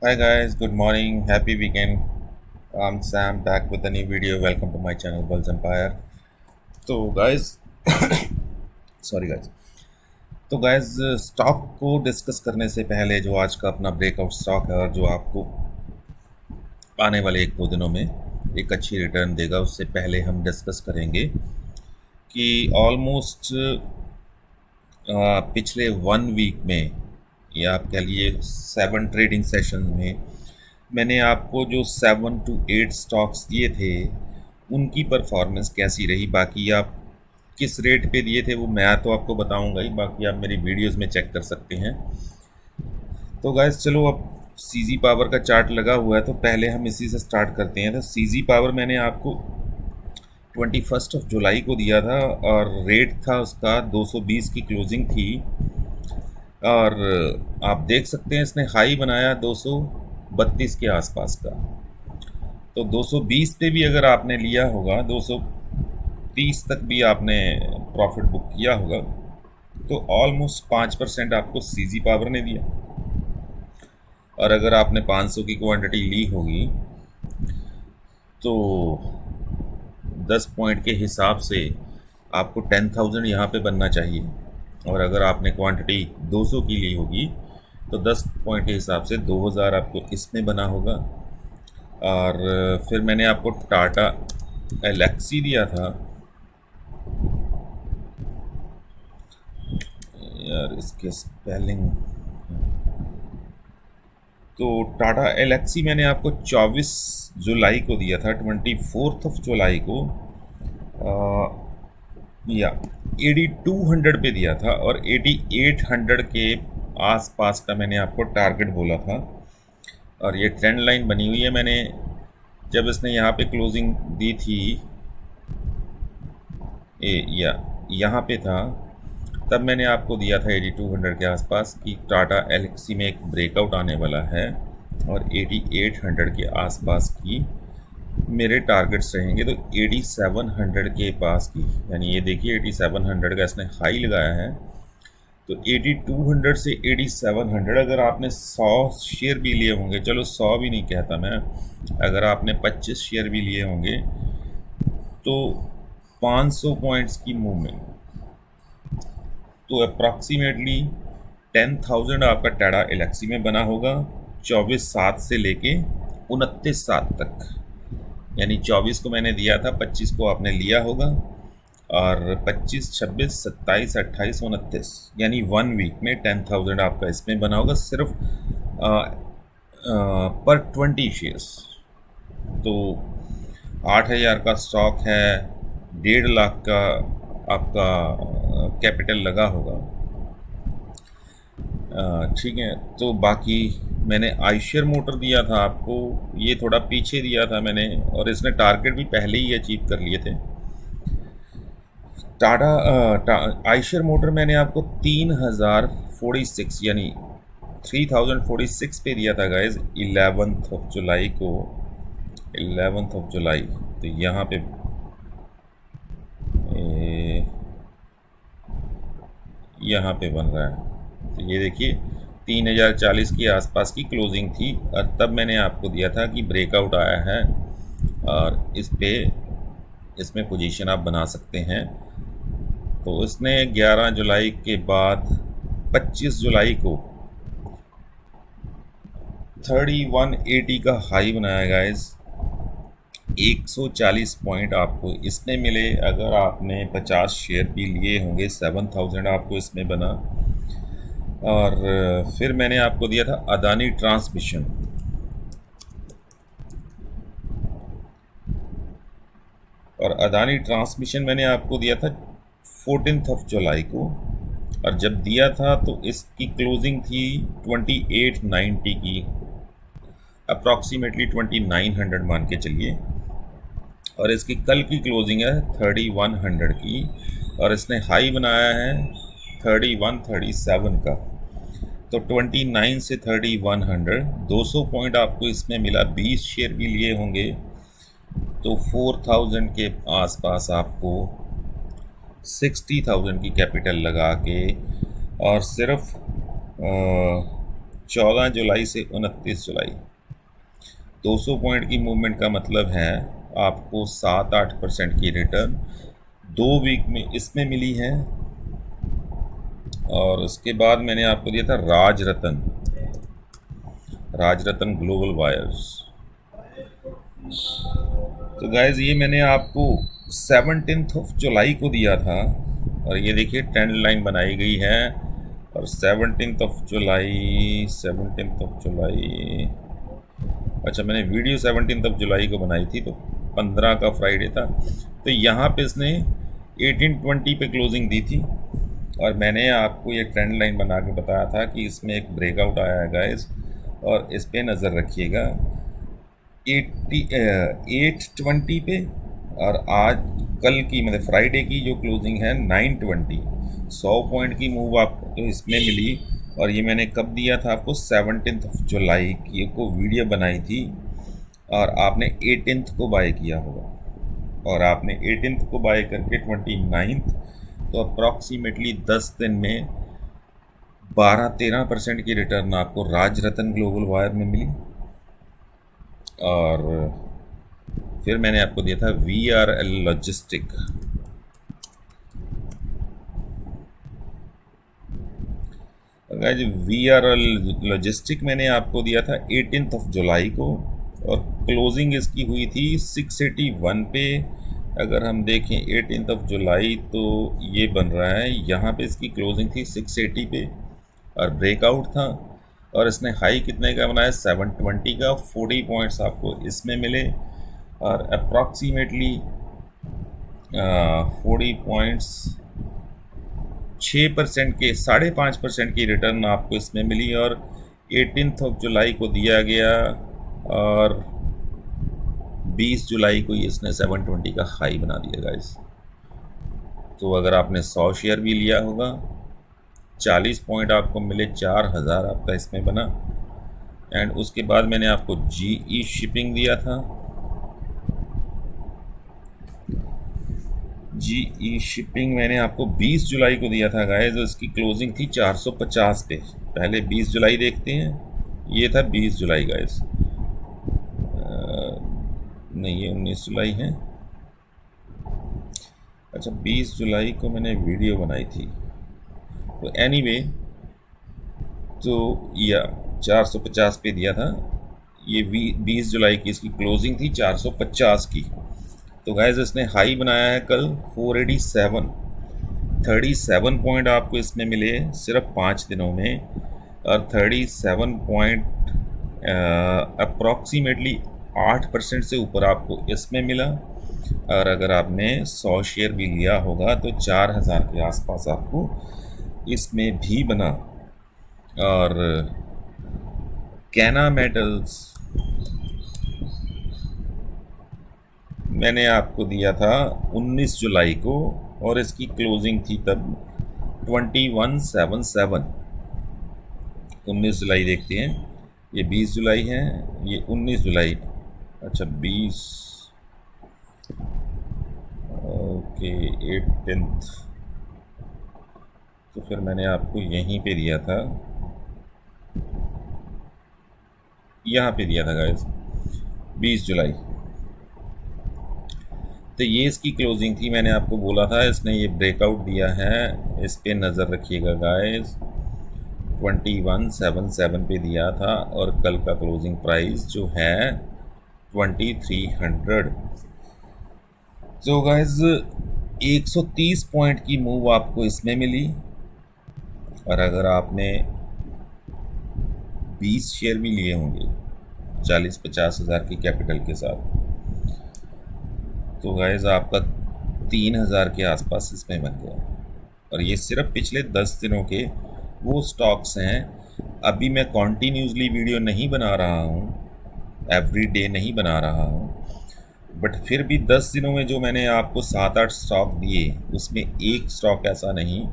Hi guys, good morning, happy weekend. I'm Sam back with a new video. Welcome to my channel Bulls Empire. तो guys, sorry guys. तो guys, stock को discuss करने से पहले जो आज का अपना ब्रेकआउट स्टॉक है और जो आपको आने वाले एक दो दिनों में एक अच्छी रिटर्न देगा, उससे पहले हम डिस्कस करेंगे कि ऑलमोस्ट पिछले 1 वीक में या आप कह लिए 7 ट्रेडिंग सेशन में मैंने आपको जो 7 to 8 स्टॉक्स दिए थे उनकी परफॉर्मेंस कैसी रही। बाकी आप किस रेट पे दिए थे वो मैं तो आपको बताऊंगा ही, बाकी आप मेरी वीडियोस में चेक कर सकते हैं। तो गाइस चलो, अब सीजी पावर का चार्ट लगा हुआ है तो पहले हम इसी से स्टार्ट करते हैं। तो सीजी पावर मैंने आपको 21 जुलाई को दिया था और रेट था उसका 220 की क्लोजिंग थी। और आप देख सकते हैं इसने हाई बनाया 232 के आसपास का। तो 220 पे भी अगर आपने लिया होगा, 230 तक भी आपने प्रॉफिट बुक किया होगा, तो ऑलमोस्ट 5% आपको सीजी पावर ने दिया। और अगर आपने 500 की क्वांटिटी ली होगी तो 10 पॉइंट के हिसाब से आपको 10,000 यहाँ पे बनना चाहिए। और अगर आपने क्वांटिटी 200 की ली होगी तो 10 पॉइंट के हिसाब से 2,000 आपको इसमें बना होगा। और फिर मैंने आपको टाटा एलेक्सी दिया था। यार इसके स्पेलिंग, तो टाटा एलेक्सी मैंने आपको 24 जुलाई को दिया था, 24 जुलाई को या 8200 पे दिया था और 8800 के आसपास का मैंने आपको टारगेट बोला था। और ये ट्रेंड लाइन बनी हुई है। मैंने जब इसने यहाँ पे क्लोजिंग दी थी या यहाँ पे था, तब मैंने आपको दिया था 8200 के आसपास कि टाटा एलेक्सी में एक ब्रेकआउट आने वाला है और 8800 के आसपास की मेरे टारगेट्स रहेंगे। तो 8700 के पास की, यानी ये देखिए 8700 का इसने हाई लगाया है। तो 8200 से 8700 अगर आपने 100 शेयर भी लिए होंगे, चलो 100 भी नहीं कहता मैं, अगर आपने 25 शेयर भी लिए होंगे तो 500 पॉइंट्स की मूवमेंट, तो अप्रॉक्सीमेटली 10,000 आपका टाटा एलेक्सी में बना होगा 24/7 से लेके 29/7 तक। यानी 24 को मैंने दिया था, 25 को आपने लिया होगा और 25, 26, 27, 28, 29 यानी 1 वीक में 10,000 आपका इसमें बना होगा सिर्फ पर 20 शेयर्स। तो 8,000 का स्टॉक है, 1.5 लाख का आपका कैपिटल लगा होगा। ठीक है। तो बाकी मैंने आइशर मोटर दिया था आपको, ये थोड़ा पीछे दिया था मैंने और इसने टारगेट भी पहले ही अचीव कर लिए थे। आइशर मोटर मैंने आपको 3046 यानी 3046 पे दिया था गाइज 11 जुलाई को। 11 जुलाई तो यहाँ पे यहाँ पे बन रहा है। तो ये देखिए 3040 के आसपास की क्लोजिंग थी और तब मैंने आपको दिया था कि ब्रेकआउट आया है और इसमें पोजीशन आप बना सकते हैं। तो इसने 11 जुलाई के बाद 25 जुलाई को 3180 का हाई बनाया गाइज। 140 पॉइंट आपको इसमें मिले। अगर आपने 50 शेयर भी लिए होंगे 7,000 आपको इसमें बना। और फिर मैंने आपको दिया था अदानी ट्रांसमिशन, और अदानी ट्रांसमिशन मैंने आपको दिया था 14 जुलाई को। और जब दिया था तो इसकी क्लोजिंग थी 2890 की, अप्रॉक्सीमेटली 2900 मान के चलिए। और इसकी कल की क्लोजिंग है 3100 की और इसने हाई बनाया है 3137 का। तो 29 से 3100 200 पॉइंट आपको इसमें मिला। 20 शेयर भी लिए होंगे तो 4000 के आसपास आपको 60,000 की कैपिटल लगा के और सिर्फ 14 जुलाई से 29 जुलाई 200 पॉइंट की मूवमेंट का मतलब है आपको 7-8% की रिटर्न 2 वीक में इसमें मिली है। और उसके बाद मैंने आपको दिया था राजरतन ग्लोबल वायर्स। तो गाइज ये मैंने आपको 17 जुलाई को दिया था और ये देखिए ट्रेंड लाइन बनाई गई है। और 17 जुलाई अच्छा, मैंने वीडियो 17 जुलाई को बनाई थी, तो 15 का फ्राइडे था। तो यहाँ पे इसने 1820 पे क्लोजिंग दी थी और मैंने आपको ये ट्रेंड लाइन बना के बताया था कि इसमें एक ब्रेकआउट आया है गाइस, और इस पे नज़र रखिएगा 820 पे। और आज कल की मतलब फ्राइडे की जो क्लोजिंग है 920, 100 पॉइंट की मूव आपको इसमें मिली। और ये मैंने कब दिया था आपको? 17 जुलाई की को वीडियो बनाई थी और आपने 18 को बाय किया होगा और आपने 18 को बाय करके 29, तो अप्रॉक्सीमेटली 10 दिन में 12-13% की रिटर्न आपको राजरतन ग्लोबल वायर में मिली। और फिर मैंने आपको दिया था VRL लॉजिस्टिक। VRL लॉजिस्टिक मैंने आपको दिया था 18 जुलाई को और क्लोजिंग इसकी हुई थी 681 पे। अगर हम देखें 18 जुलाई तो ये बन रहा है, यहाँ पे इसकी क्लोजिंग थी 680 पे और ब्रेकआउट था। और इसने हाई कितने का बनाया? 720 का। 40 पॉइंट्स आपको इसमें मिले और अप्रॉक्सीमेटली 40 पॉइंट्स 6% के 5.5% की रिटर्न आपको इसमें मिली। और 18 जुलाई को दिया गया और 20 जुलाई को इसने 720 का हाई बना दिया गाइस। तो अगर आपने 100 शेयर भी लिया होगा, 40 पॉइंट आपको मिले, 4000 आपका इसमें बना। एंड उसके बाद मैंने आपको GE शिपिंग दिया था। GE शिपिंग मैंने आपको 20 जुलाई को दिया था गाइस, तो इसकी क्लोजिंग थी 450 पे। पहले 20 जुलाई देखते हैं, ये था 20 जुलाई गाइस, नहीं ये 19 जुलाई है। अच्छा, 20 जुलाई को मैंने वीडियो बनाई थी। तो एनीवे, तो या 450 पे दिया था। ये 20 जुलाई की इसकी क्लोजिंग थी 450 की। तो गाइस इसने हाई बनाया है कल 487, 37 पॉइंट आपको इसमें मिले सिर्फ 5 दिनों में। और 37 पॉइंट अप्रॉक्सीमेटली 8% से ऊपर आपको इसमें मिला। और अगर आपने 100 शेयर भी लिया होगा तो 4000 के आसपास आपको इसमें भी बना। और कैना मेटल्स मैंने आपको दिया था 19 जुलाई को और इसकी क्लोजिंग थी तब 2177। 19 जुलाई देखते हैं, ये 20 जुलाई है, ये 19 जुलाई। अच्छा 20, ओके 18th। तो फिर मैंने आपको यहीं पे दिया था, यहाँ पे दिया था गाइस 20 जुलाई। तो ये इसकी क्लोजिंग थी। मैंने आपको बोला था इसने ये ब्रेकआउट दिया है, इस पे नज़र रखिएगा गाइस। 2177 पे दिया था और कल का क्लोजिंग प्राइस जो है 2300। तो गाइस 130 पॉइंट की मूव आपको इसमें मिली। और अगर आपने 20 शेयर भी लिए होंगे 40-50 हज़ार की कैपिटल के साथ, तो गाइस आपका 3000 के आसपास इसमें बन गया। और ये सिर्फ पिछले 10 दिनों के वो स्टॉक्स हैं। अभी मैं कॉन्टीन्यूसली वीडियो नहीं बना रहा हूँ, एवरी डे नहीं बना रहा हूँ, बट फिर भी 10 दिनों में जो मैंने आपको 7-8 स्टॉक दिए, उसमें एक स्टॉक ऐसा नहीं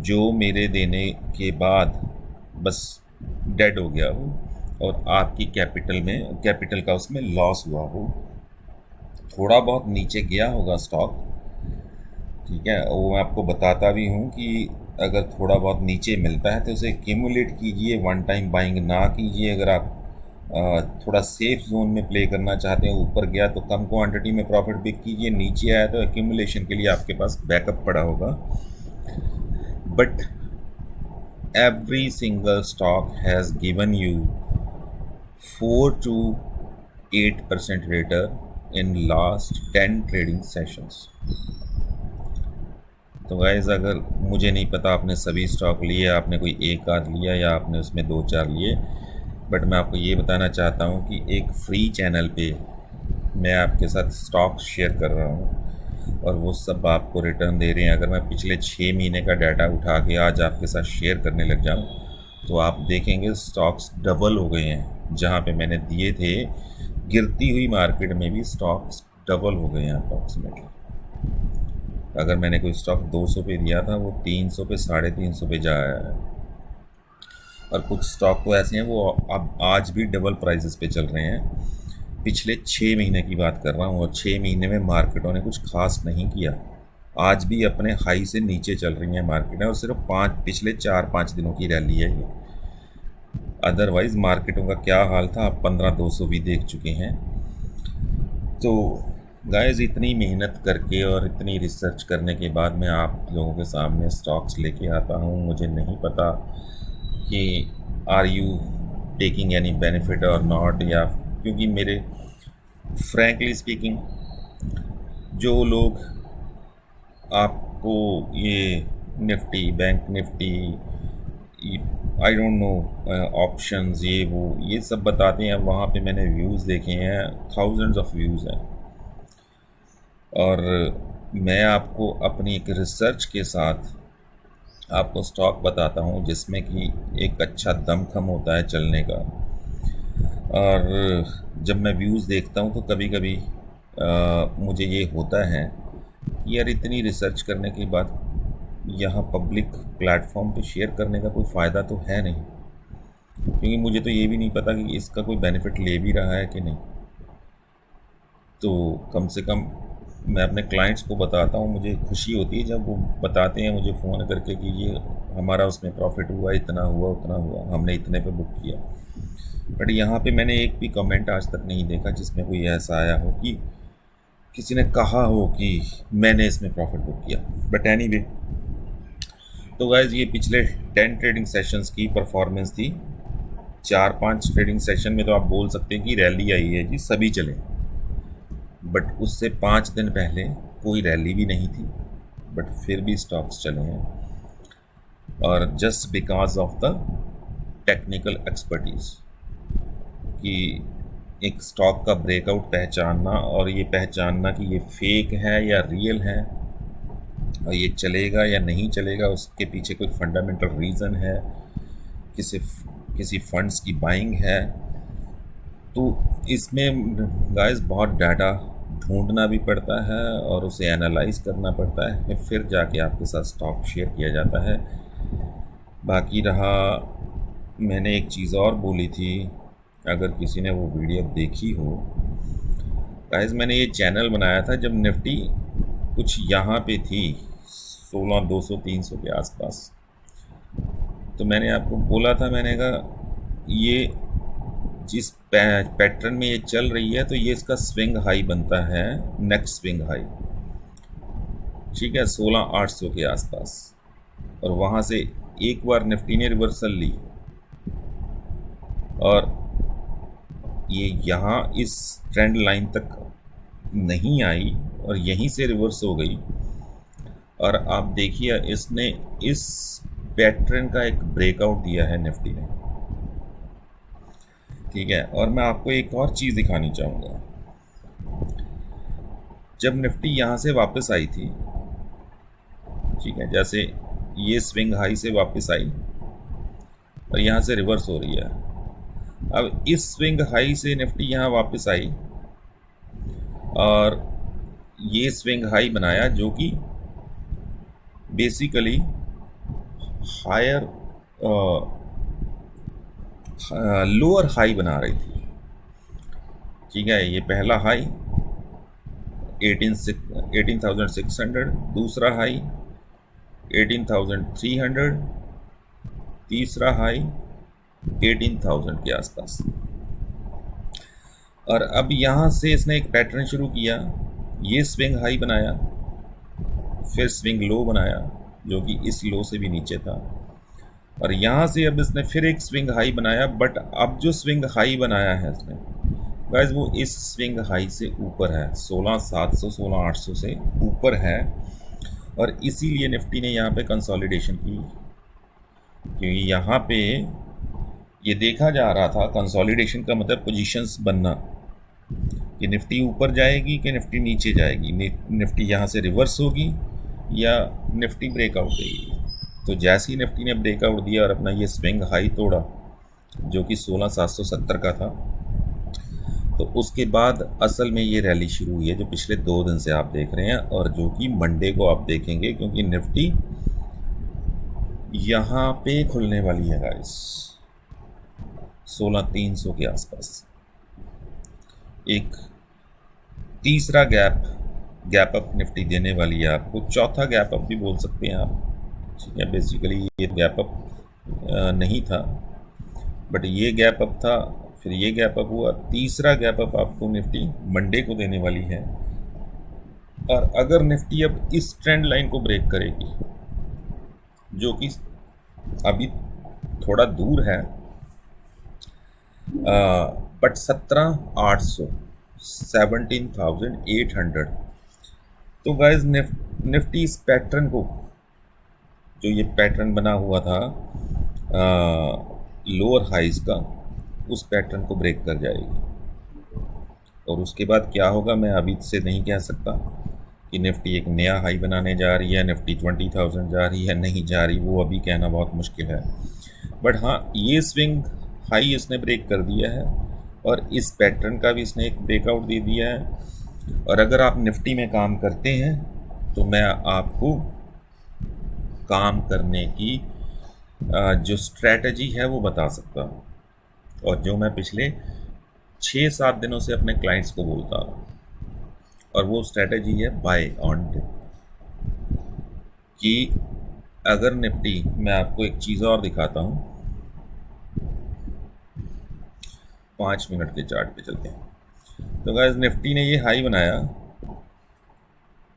जो मेरे देने के बाद बस डेड हो गया हो और आपकी कैपिटल का उसमें लॉस हुआ हो। थोड़ा बहुत नीचे गया होगा स्टॉक, ठीक है, वो मैं आपको बताता भी हूँ कि अगर थोड़ा बहुत नीचे मिलता है तो उसे एक्यूमुलेट कीजिए, वन टाइम बाइंग ना कीजिए। अगर आप थोड़ा सेफ जोन में प्ले करना चाहते हैं, ऊपर गया तो कम क्वांटिटी में प्रॉफिट पिक कीजिए, नीचे आया तो एक्यूमुलेशन के लिए आपके पास बैकअप पड़ा होगा। But every single stock has given you 4 to 8% return in last 10 trading sessions. तो गाइज़, अगर मुझे नहीं पता आपने सभी स्टॉक लिए, आपने कोई एक आध लिया या आपने उसमें 2-4 लिए, बट मैं आपको ये बताना चाहता हूँ कि एक फ्री चैनल पे मैं आपके साथ स्टॉक शेयर कर रहा हूँ और वो सब आपको रिटर्न दे रहे हैं। अगर मैं पिछले 6 महीने का डाटा उठा के आज आपके साथ शेयर करने लग जाऊँ तो आप देखेंगे स्टॉक्स डबल हो गए हैं। जहाँ पे मैंने दिए थे गिरती हुई मार्केट में भी स्टॉक्स डबल हो गए हैं अप्रॉक्सीमेटली। अगर मैंने कोई स्टॉक 200 पे दिया था वो 300 पे, 350 पे जा आया है। और कुछ स्टॉक तो ऐसे हैं वो अब आज भी डबल प्राइसेस पे चल रहे हैं। पिछले 6 महीने की बात कर रहा हूँ और 6 महीने में मार्केटों ने कुछ खास नहीं किया। आज भी अपने हाई से नीचे चल रही हैं मार्केटें और सिर्फ पिछले 4-5 दिनों की रैली है ये। अदरवाइज़ मार्केटों का क्या हाल था आप 15-200 भी देख चुके हैं। तो गाइस, इतनी मेहनत करके और इतनी रिसर्च करने के बाद मैं आप लोगों के सामने स्टॉक्स लेके आता हूँ। मुझे नहीं पता कि are you taking any benefit or not, या क्योंकि मेरे फ्रैंकली स्पीकिंग जो लोग आपको ये Nifty, bank Nifty, I don't know, options, ये सब बताते हैं, वहाँ पे मैंने व्यूज़ देखे हैं, थाउजेंड्स ऑफ व्यूज़ हैं। और मैं आपको अपनी एक रिसर्च के साथ आपको स्टॉक बताता हूँ जिसमें कि एक अच्छा दमखम होता है चलने का। और जब मैं व्यूज़ देखता हूँ तो कभी कभी मुझे ये होता है कि यार इतनी रिसर्च करने के बाद यहाँ पब्लिक प्लेटफॉर्म पे शेयर करने का कोई फ़ायदा तो है नहीं, क्योंकि मुझे तो ये भी नहीं पता कि इसका कोई बेनिफिट ले भी रहा है कि नहीं। तो कम से कम मैं अपने क्लाइंट्स को बताता हूँ, मुझे खुशी होती है जब वो बताते हैं मुझे फ़ोन करके कि ये हमारा उसमें प्रॉफिट हुआ, इतना हुआ, उतना हुआ, हमने इतने पे बुक किया। बट यहाँ पे मैंने एक भी कमेंट आज तक नहीं देखा जिसमें कोई ऐसा आया हो कि किसी ने कहा हो कि मैंने इसमें प्रॉफिट बुक किया। बट एनीवे, तो गाइज़, ये पिछले 10 ट्रेडिंग सेशंस की परफॉर्मेंस थी। 4-5 ट्रेडिंग सेशन में तो आप बोल सकते हैं कि रैली आई है जी, सभी चले। बट उससे 5 दिन पहले कोई रैली भी नहीं थी, बट फिर भी स्टॉक्स चले हैं। और just because of the technical expertise कि एक स्टॉक का ब्रेकआउट पहचानना और ये पहचानना कि ये फेक है या रियल है और ये चलेगा या नहीं चलेगा, उसके पीछे कोई फंडामेंटल रीज़न है, किसी फंड्स की बाइंग है। तो इसमें गाइस बहुत डाटा ढूंढना भी पड़ता है और उसे एनालाइज करना पड़ता है, फिर जाके आपके साथ स्टॉक शेयर किया जाता है। बाकी रहा, मैंने एक चीज़ और बोली थी, अगर किसी ने वो वीडियो देखी हो गाइस, मैंने ये चैनल बनाया था जब निफ्टी कुछ यहाँ पे थी 16,200-300 के आसपास। तो मैंने आपको बोला था, मैंने कहा ये जिस पैटर्न में ये चल रही है तो ये इसका स्विंग हाई बनता है, नेक्स्ट स्विंग हाई, ठीक है, 16,800 के आसपास। और वहाँ से एक बार निफ्टी ने रिवर्सल ली और ये यहाँ इस ट्रेंड लाइन तक नहीं आई और यहीं से रिवर्स हो गई। और आप देखिए इसने इस पैटर्न का एक ब्रेकआउट दिया है निफ्टी ने, ठीक है। और मैं आपको एक और चीज़ दिखानी चाहूँगा, जब निफ्टी यहाँ से वापस आई थी, ठीक है, जैसे ये स्विंग हाई से वापस आई और यहाँ से रिवर्स हो रही है। अब इस स्विंग हाई से निफ्टी यहाँ वापस आई और ये स्विंग हाई बनाया जो कि बेसिकली हायर लोअर हाई बना रही थी, ठीक है। ये पहला हाई 18,600, दूसरा हाई 18,300, तीसरा हाई 18,000 के आसपास। और अब यहाँ से इसने एक पैटर्न शुरू किया, ये स्विंग हाई बनाया, फिर स्विंग लो बनाया जो कि इस लो से भी नीचे था, और यहाँ से अब इसने फिर एक स्विंग हाई बनाया। बट अब जो स्विंग हाई बनाया है इसने गाइस वो इस स्विंग हाई से ऊपर है, 16,700 16,800 से ऊपर है, और इसीलिए निफ्टी ने यहाँ पे कंसोलिडेशन की, क्योंकि यहाँ पे ये देखा जा रहा था कंसोलिडेशन का मतलब पोजीशंस बनना, कि निफ्टी ऊपर जाएगी कि निफ्टी नीचे जाएगी, निफ्टी यहाँ से रिवर्स होगी या निफ्टी ब्रेकआउट देगी। तो जैसे ही निफ्टी ने ब्रेकआउट दिया और अपना ये स्विंग हाई तोड़ा जो कि 16,770 का था, तो उसके बाद असल में ये रैली शुरू हुई है जो पिछले 2 दिन से आप देख रहे हैं, और जो कि मंडे को आप देखेंगे, क्योंकि निफ्टी यहाँ पे खुलने वाली है गाइस 16,300 के आसपास। एक तीसरा गैप अप निफ्टी देने वाली है आपको, चौथा गैप अप भी बोल सकते हैं आप, ठीक है। बेसिकली ये गैप अप नहीं था, बट ये गैप अप था, फिर ये गैप अप हुआ, तीसरा गैप अप आपको निफ्टी मंडे को देने वाली है। और अगर निफ्टी अब इस ट्रेंड लाइन को ब्रेक करेगी जो कि अभी थोड़ा दूर है, बट 17,800 17,800, तो गाइज निफ्टी इस पैटर्न को, जो ये पैटर्न बना हुआ था लोअर हाइज का, उस पैटर्न को ब्रेक कर जाएगी। और उसके बाद क्या होगा मैं अभी से नहीं कह सकता कि निफ्टी एक नया हाई बनाने जा रही है, निफ्टी 20,000 जा रही है, नहीं जा रही, वो अभी कहना बहुत मुश्किल है। बट हाँ, ये स्विंग हाई इसने ब्रेक कर दिया है और इस पैटर्न का भी इसने एक ब्रेकआउट दे दिया है। और अगर आप निफ्टी में काम करते हैं तो मैं आपको काम करने की जो स्ट्रैटेजी है वो बता सकता हूँ, और जो मैं पिछले 6-7 दिनों से अपने क्लाइंट्स को बोलता हूँ, और वो स्ट्रैटेजी है बाय ऑन डिप। कि अगर निफ्टी, मैं आपको एक चीज़ और दिखाता हूँ, 5 मिनट के चार्ट पे चलते हैं। तो गाइस निफ्टी ने ये हाई बनाया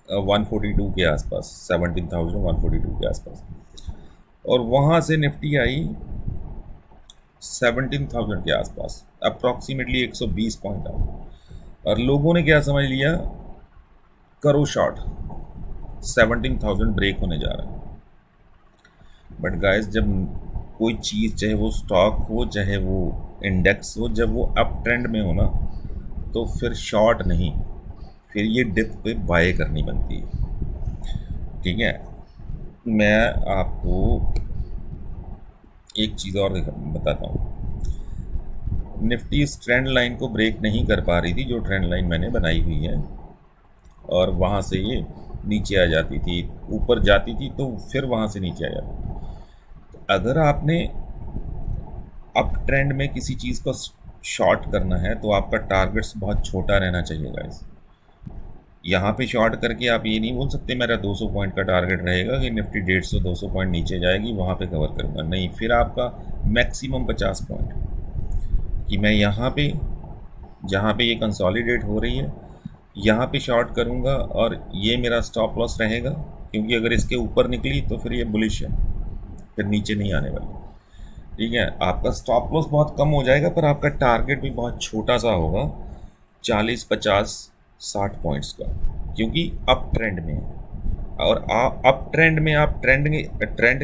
142 के आसपास, 17,142 के आसपास, और वहाँ से निफ्टी आई 17,000 के आसपास, अप्रॉक्सीमेटली 120 पॉइंट आया। और लोगों ने क्या समझ लिया, करो शॉर्ट, 17,000 ब्रेक होने जा रहा है। बट गाइस जब कोई चीज़, चाहे वो स्टॉक हो चाहे वो इंडेक्स हो, जब वो अप ट्रेंड में हो ना, तो फिर शॉर्ट नहीं, फिर ये डिप पे बाय करनी बनती है, ठीक है। मैं आपको एक चीज़ और बताता हूँ। निफ्टी इस ट्रेंड लाइन को ब्रेक नहीं कर पा रही थी, जो ट्रेंड लाइन मैंने बनाई हुई है, और वहाँ से ये नीचे आ जाती थी, ऊपर जाती थी तो फिर वहाँ से नीचे आ जाती थी। तो अगर आपने अप ट्रेंड में किसी चीज़ को शॉर्ट करना है तो आपका टारगेट्स बहुत छोटा रहना चाहिए गाइस। यहाँ पे शॉर्ट करके आप ये नहीं बोल सकते मेरा 200 पॉइंट का टारगेट रहेगा कि निफ्टी 150-200 पॉइंट नीचे जाएगी वहाँ पे कवर करूँगा, नहीं, फिर आपका मैक्सिमम 50 पॉइंट कि मैं यहाँ पे, जहाँ पे ये कंसोलिडेट हो रही है, यहाँ पे शॉर्ट करूँगा और ये मेरा स्टॉप लॉस रहेगा, क्योंकि अगर इसके ऊपर निकली तो फिर ये बुलिश है, फिर नीचे नहीं आने वाली, ठीक है। आपका स्टॉप लॉस बहुत कम हो जाएगा पर आपका टारगेट भी बहुत छोटा सा होगा, 40, 50, 60 पॉइंट्स का, क्योंकि अप ट्रेंड में है। और अप ट्रेंड में आप ट्रेंड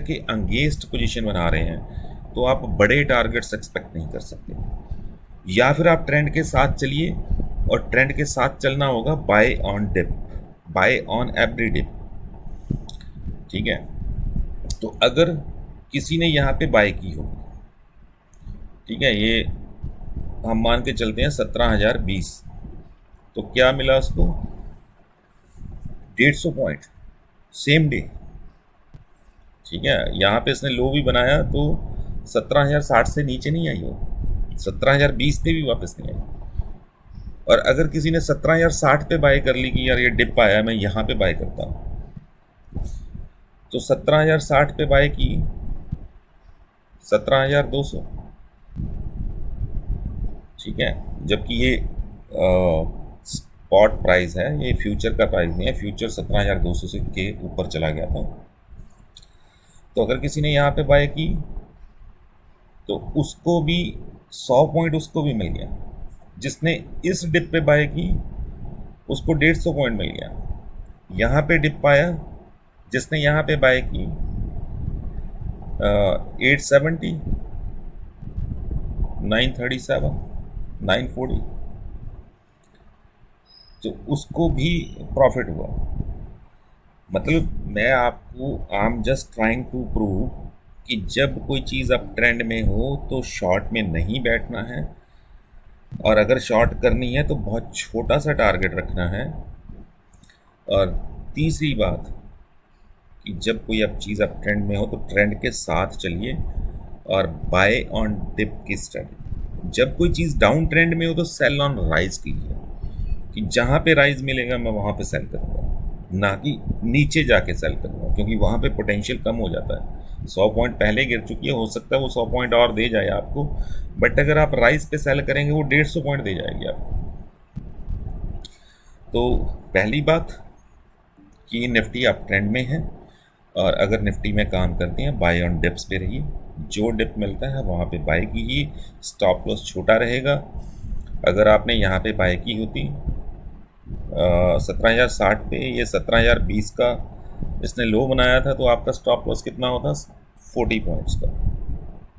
के अंगेंस्ट पोजीशन बना रहे हैं तो आप बड़े टारगेट्स एक्सपेक्ट नहीं कर सकते। या फिर आप ट्रेंड के साथ चलिए, और ट्रेंड के साथ चलना होगा buy on dip, buy on every dip, ठीक है। तो अगर किसी ने यहाँ पे बाय की हो, ठीक है, ये हम मान के चलते हैं 17,020, तो क्या मिला उसको, 150 पॉइंट सेम डे, ठीक है। यहाँ पे इसने लो भी बनाया तो 17,060 से नीचे नहीं आई हो, 17,020 पे भी वापस नहीं आई। और अगर किसी ने 17,060 पे बाय कर ली कि यार ये डिप आया है मैं यहाँ पे बाय करता हूँ, तो 17,060 पे बाय की 17,200, ठीक है। जबकि ये स्पॉट प्राइस है, ये फ्यूचर का प्राइस नहीं है। फ्यूचर 17,200 से के ऊपर चला गया था। तो अगर किसी ने यहाँ पे बाय की तो उसको भी 100 पॉइंट उसको भी मिल गया। जिसने इस डिप पे बाय की उसको 150 पॉइंट मिल गया। यहाँ पे डिप पाया जिसने यहाँ पे बाय की 870, 937, 940, तो उसको भी प्रॉफिट हुआ। मतलब मैं आपको I am just trying to prove कि जब कोई चीज़ अप ट्रेंड में हो तो शॉर्ट में नहीं बैठना है, और अगर शॉर्ट करनी है तो बहुत छोटा सा टारगेट रखना है। और तीसरी बात कि जब कोई अब चीज़ अप ट्रेंड में हो तो ट्रेंड के साथ चलिए और बाय ऑन डिप की स्ट्रेटजी। जब कोई चीज़ डाउन ट्रेंड में हो तो सेल ऑन राइज कीजिए, कि जहाँ पे राइज मिलेगा मैं वहाँ पे सेल करूँगा, ना कि नीचे जाके सेल करूँगा, क्योंकि वहाँ पे पोटेंशियल कम हो जाता है। 100 पॉइंट पहले गिर चुकी है, हो सकता है वो 100 पॉइंट और दे जाए आपको, बट अगर आप राइज पे सेल करेंगे वो 150 पॉइंट दे जाएगी आपको। तो पहली बात कि निफ्टी अप ट्रेंड में है, और अगर निफ्टी में काम करते हैं बाय ऑन डिप्स पे रहिए। जो डिप मिलता है वहाँ पे बाय कीजिए, स्टॉप लॉस छोटा रहेगा। अगर आपने यहाँ पे बाय की होती 17,060 पे, ये 17,020 का इसने लो बनाया था, तो आपका स्टॉप लॉस कितना होता? 40 पॉइंट्स का,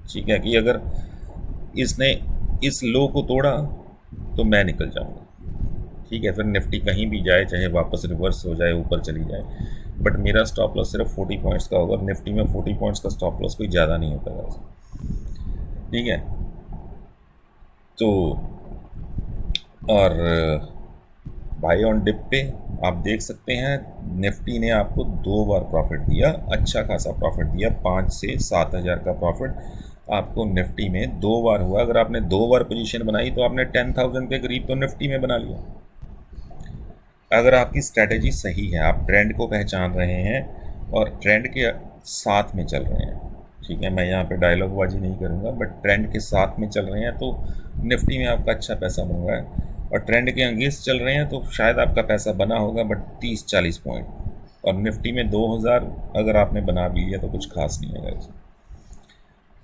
ठीक है। कि अगर इसने इस लो को तोड़ा तो मैं निकल जाऊंगा, ठीक है। फिर निफ्टी कहीं भी जाए, चाहे वापस रिवर्स हो जाए, ऊपर चली जाए, बट मेरा स्टॉप लॉस सिर्फ 40 पॉइंट्स का होगा। निफ्टी में 40 पॉइंट्स का स्टॉप लॉस कोई ज़्यादा नहीं होता है, ठीक है। तो और बाय ऑन डिप पे आप देख सकते हैं निफ्टी ने आपको 2 बार प्रॉफिट दिया, अच्छा खासा प्रॉफिट दिया। 5 से 7 हज़ार का प्रॉफिट आपको निफ्टी में 2 बार हुआ। अगर आपने 2 बार पोजीशन बनाई तो आपने 10,000 के करीब तो निफ्टी में बना लिया। अगर आपकी स्ट्रैटेजी सही है, आप ट्रेंड को पहचान रहे हैं और ट्रेंड के साथ में चल रहे हैं, ठीक है। मैं यहाँ पे डायलॉग बाजी नहीं करूँगा, बट ट्रेंड के साथ में चल रहे हैं तो निफ्टी में आपका अच्छा पैसा बन रहा है। और ट्रेंड के अगेंस्ट चल रहे हैं तो शायद आपका पैसा बना होगा बट 30-40 पॉइंट, और निफ्टी में 2,000 अगर आपने बना भी लिया तो कुछ खास नहीं है,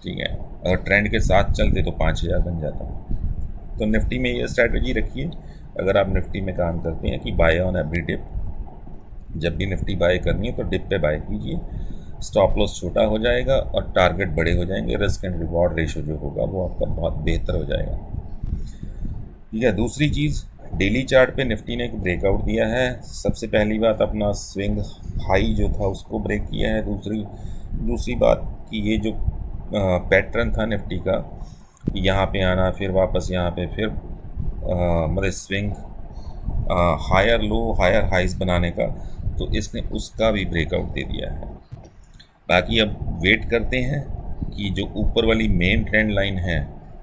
ठीक है। अगर ट्रेंड के साथ चलते तो 5,000 बन जाता। तो निफ्टी में ये स्ट्रैटेजी रखिए अगर आप निफ्टी में काम करते हैं कि बाय ऑन एवरी डिप। जब भी निफ्टी बाय करनी है तो डिप पे बाय कीजिए, स्टॉप लॉस छोटा हो जाएगा और टारगेट बड़े हो जाएंगे। रिस्क एंड रिवॉर्ड रेशो जो होगा वो आपका बहुत बेहतर हो जाएगा, ठीक है। दूसरी चीज़, डेली चार्ट पे निफ्टी ने एक ब्रेकआउट दिया है। सबसे पहली बात, अपना स्विंग हाई जो था उसको ब्रेक किया है। दूसरी बात कि ये जो पैटर्न था निफ्टी का, यहाँ पे आना फिर वापस यहाँ पे फिर मतलब swing higher low higher highs बनाने का, तो इसने उसका भी ब्रेकआउट दे दिया है। बाकी अब वेट करते हैं कि जो ऊपर वाली मेन ट्रेंड लाइन है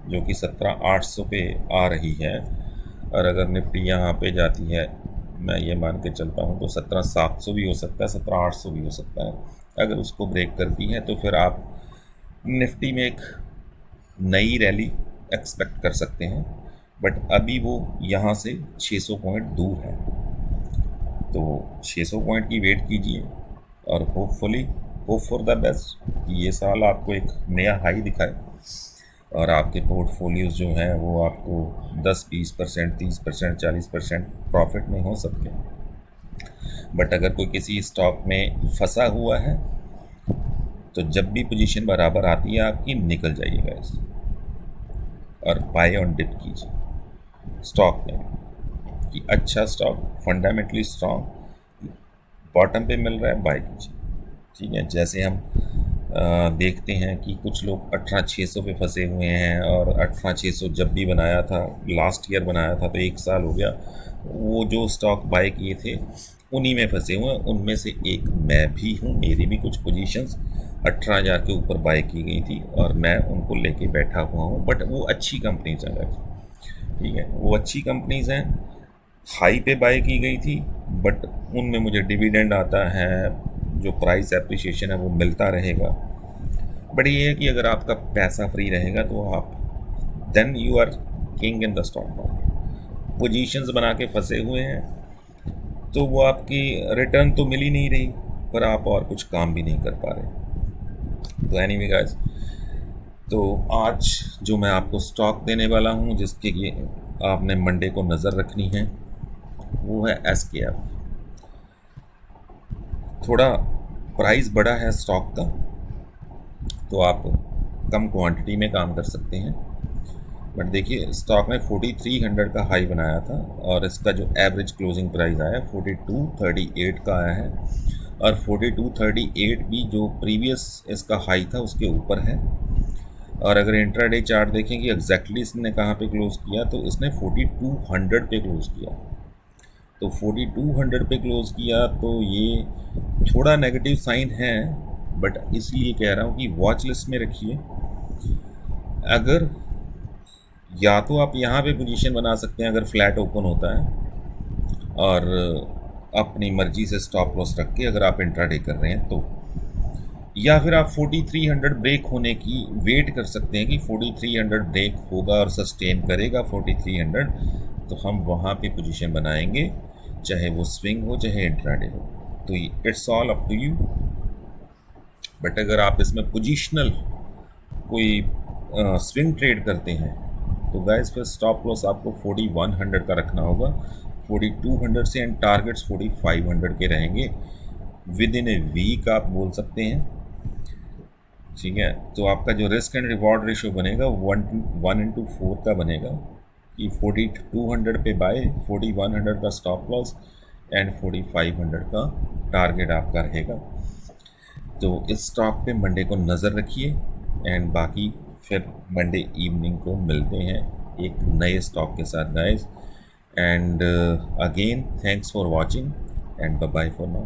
जो कि 17,800 पे आ रही है, और अगर निफ्टी यहाँ पे जाती है, मैं ये मान के चलता हूँ तो 17,700 भी हो सकता है, 17,800 भी हो सकता है। अगर उसको ब्रेक करती है तो फिर आप निफ्टी में एक नई रैली एक्सपेक्ट कर सकते हैं, बट अभी वो यहाँ से 600 पॉइंट दूर है। तो 600 पॉइंट की वेट कीजिए और hopefully hope for the best कि ये साल आपको एक नया हाई दिखाए और आपके पोर्टफोलियोज जो हैं वो आपको 10-20%, 30%, 40% प्रॉफिट में हो सकते हैं। बट अगर कोई किसी स्टॉक में फंसा हुआ है तो जब भी पोजीशन बराबर आती है आपकी, निकल जाइएगा इस और बाय ऑन डिप कीजिए स्टॉक में कि अच्छा स्टॉक फंडामेंटली स्ट्रॉन्ग बॉटम पे मिल रहा है, बाय कीजिए, ठीक है। जैसे हम देखते हैं कि कुछ लोग 18,600 पे फंसे हुए हैं, और 18,600 जब भी बनाया था, लास्ट ईयर बनाया था तो 1 साल हो गया, वो जो स्टॉक बाय किए थे उन्हीं में फंसे हुए हैं। उनमें से एक मैं भी हूँ, मेरी भी कुछ पोजीशंस 18,000 के ऊपर बाय की गई थी और मैं उनको लेके बैठा हुआ हूँ। बट वो अच्छी कंपनीज हैं, ठीक है, वो अच्छी कंपनीज हैं। हाई पे बाय की गई थी बट उनमें मुझे डिविडेंड आता है, जो प्राइस एप्रिसिएशन है वो मिलता रहेगा। बट ये है कि अगर आपका पैसा फ्री रहेगा तो आप then you are king in the stock market. Positions बना के फंसे हुए हैं तो वो आपकी रिटर्न तो मिल ही नहीं रही, पर आप और कुछ काम भी नहीं कर पा रहे। तो एनीवे गाइस, तो आज जो मैं आपको स्टॉक देने वाला हूँ जिसके लिए आपने मंडे को नज़र रखनी है वो है SKF। थोड़ा प्राइस बड़ा है स्टॉक का, तो आप कम क्वांटिटी में काम कर सकते हैं। बट देखिए, स्टॉक ने 4300 का हाई बनाया था और इसका जो एवरेज क्लोजिंग प्राइस आया 4238 का आया है, और 4238 भी जो प्रीवियस इसका हाई था उसके ऊपर है। और अगर इंट्राडे चार्ट देखें कि एग्जैक्टली इसने कहाँ पे क्लोज़ किया, तो इसने 4200 पे क्लोज़ किया। तो 4200 पे क्लोज़ किया तो ये थोड़ा नेगेटिव साइन है, बट इसलिए कह रहा हूँ कि वॉच लिस्ट में रखिए। अगर या तो आप यहाँ पे पोजीशन बना सकते हैं अगर फ्लैट ओपन होता है, और अपनी मर्जी से स्टॉप लॉस रख के अगर आप इंट्राडे कर रहे हैं तो, या फिर आप 4300 ब्रेक होने की वेट कर सकते हैं कि 4300 ब्रेक होगा और सस्टेन करेगा 4300, तो हम वहाँ पे पोजीशन बनाएंगे, चाहे वो स्विंग हो चाहे इंट्राडे हो। तो it's all up to you. But अगर आप इसमें पोजीशनल कोई स्विंग ट्रेड करते हैं तो गाइस फिर स्टॉप लॉस आपको 4100 का रखना होगा, 4200 से, एंड टारगेट्स 4500 के रहेंगे विद इन ए वीक आप बोल सकते हैं। ठीक है, तो आपका जो रिस्क एंड रिवॉर्ड रेशो बनेगा 1:4 का बनेगा कि 4200 पे बाय, 4100 का स्टॉप लॉस एंड 4500 का टारगेट आपका रहेगा। तो इस स्टॉक पे मंडे को नज़र रखिए, एंड बाकी फिर मंडे इवनिंग को मिलते हैं एक नए स्टॉक के साथ guys. And again thanks for watching and bye bye for now.